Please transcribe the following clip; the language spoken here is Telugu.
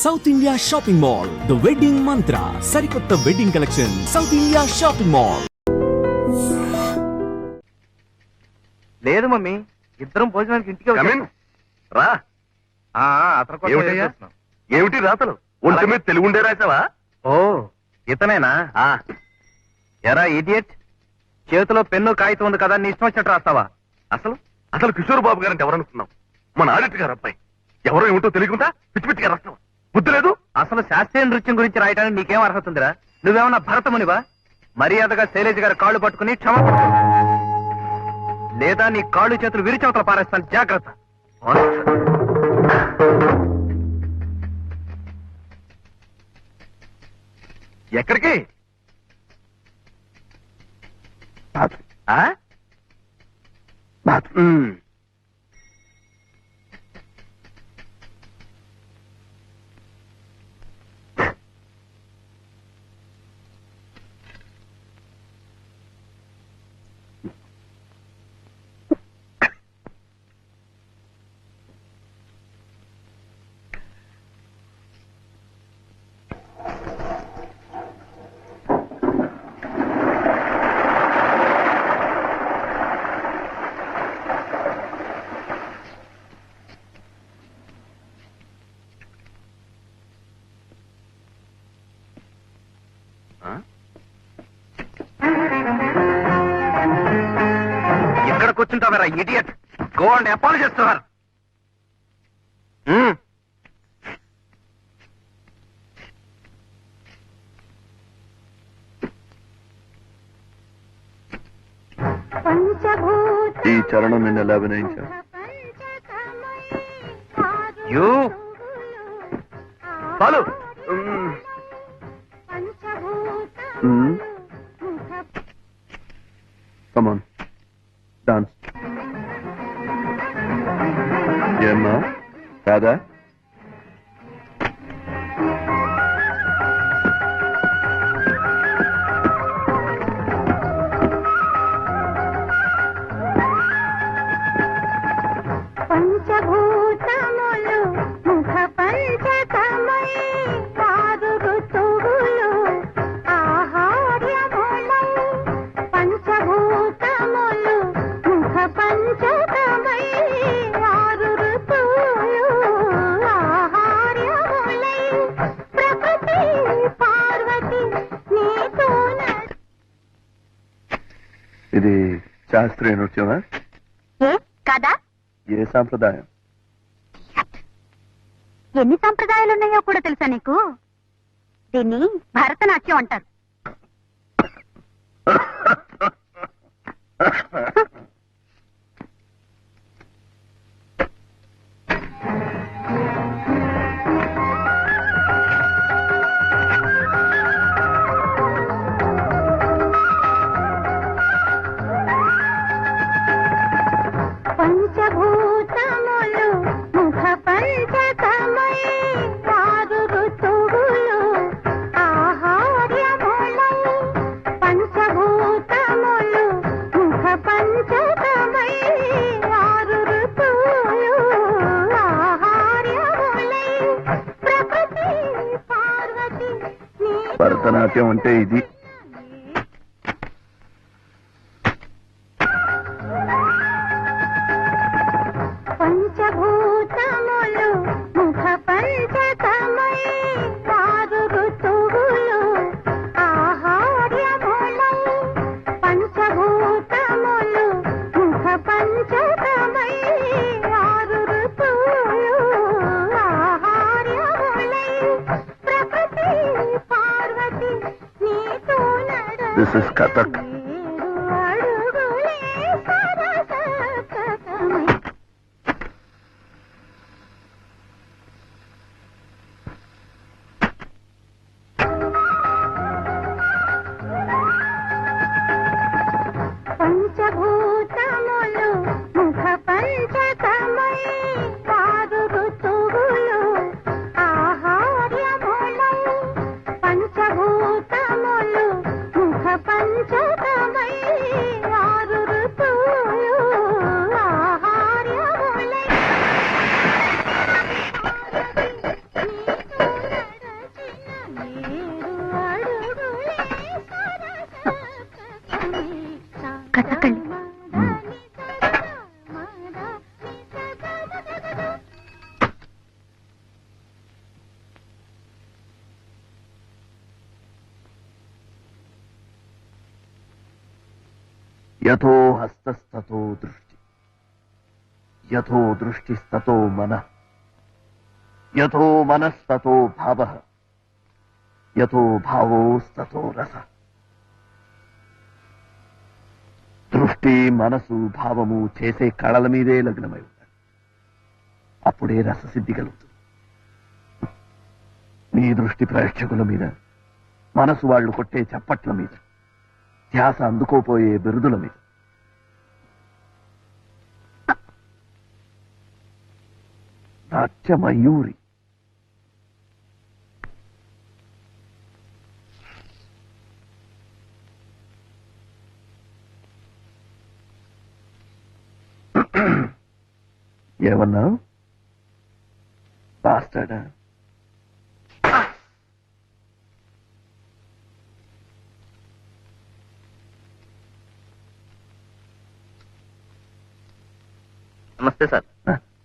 South India shopping mall, the wedding మంత్ర, సరికొత్త wedding collection, south India shopping mall. లేదు మమ్మీ, ఇద్దరం భోజనానికి ఇంటికి రా. అతను ఏమిటి రాతలు? ఒంటి మీద తెలుగు ఉండే రాసావా? ఓ ఇతనేనా? ఎరా ఇడియట్, చేతిలో పెన్ను కాగితం ఉంది కదా, నీ ఇష్టం వచ్చినట్టు రాస్తావా? అసలు అసలు కిషోర్ బాబు గారంటే ఎవరనుకున్నాం? మన ఆడిట్ గారు అబ్బాయి. ఎవరో ఏమిటో తెలియకుండా పిచ్చి పిచ్చిగా రాస్తావా? బుద్ధి లేదు. అసలు శాస్త్రీయ నృత్యం గురించి రాయడానికి నీకేం అర్హత ఉందిరా? నువ్వేమన్నా భరతమునివా? మర్యాదగా శైలేజ్ గారి కాళ్ళు పట్టుకుని క్షమ, లేదా నీ కాళ్ళు చేతులు విరిచవతల పారేస్తాను, జాగ్రత్త. ఎక్కడికి? ఎక్కడ కూర్చుంటావరా idiot? Go and apologise to her. ఈ చరణం నిన్న ఎలా అభినయించా? You follow. Come on, dance. ఏమ్మా కాదా? పంచభూతములు ముఖ పంచకమై ఆరు ఋతువులు ఆహార్యములై. పంచభూతములు ముఖ పంచకమై ఆరు ఋతువులు ఆహార్యములై. ప్రకృతి పార్వతి నీతో. ఇది శాస్త్రీయ నృత్యమా? కదా? ఏ సాంప్రదాయం? ఎన్ని సంప్రదాయాలు ఉన్నాయో కూడా తెలుసా నీకు? దీన్ని భరతనాట్యం అంటారు. పంచభూతములు ముఖ పంచకమై ఆరు ఋతువులు ఆహార్యములై. పంచభూతములు ముఖ పంచకమై ఆరు ఋతువులు ఆహార్యములై. ప్రకృతి పార్వతి భరతనాట్యం అంటే ఇది. పంచభూతములు ముఖ పంచకమై ఆరు ఋతువులు ఆహార్యములై. పంచభూతములు ముఖ పంచకమై ఆరు ఋతువులు ఆహార్యములై. ప్రకృతి పార్వతి నీతో నడవ. This is Kathak. అడుగులే సరసకమై. పంచభూతములు ముఖ పంచకమై ఆరు ఋతువులు ఆహార్యములై. పంచభూతములు ముఖ పంచకమై యథో హస్తస్తతో దృష్టి, యథో దృష్టిస్తతో మన, యథో మనస్తతో భావ, యథో భావోస్తతో రస. దృష్టి, మనసు, భావము చేసే కళల మీదే లగ్నమై ఉంటాడు. అప్పుడే రససిద్ధి కలుగుతుంది. నీ దృష్టి ప్రేక్షకుల మీద, మనసు వాళ్ళు కొట్టే చప్పట్ల మీద, ధ్యాస అందుకోపోయే బిరుదుల మీద. నాట్యమయూరి. ఏమన్నా బాస్టాడా? నమస్తే సార్.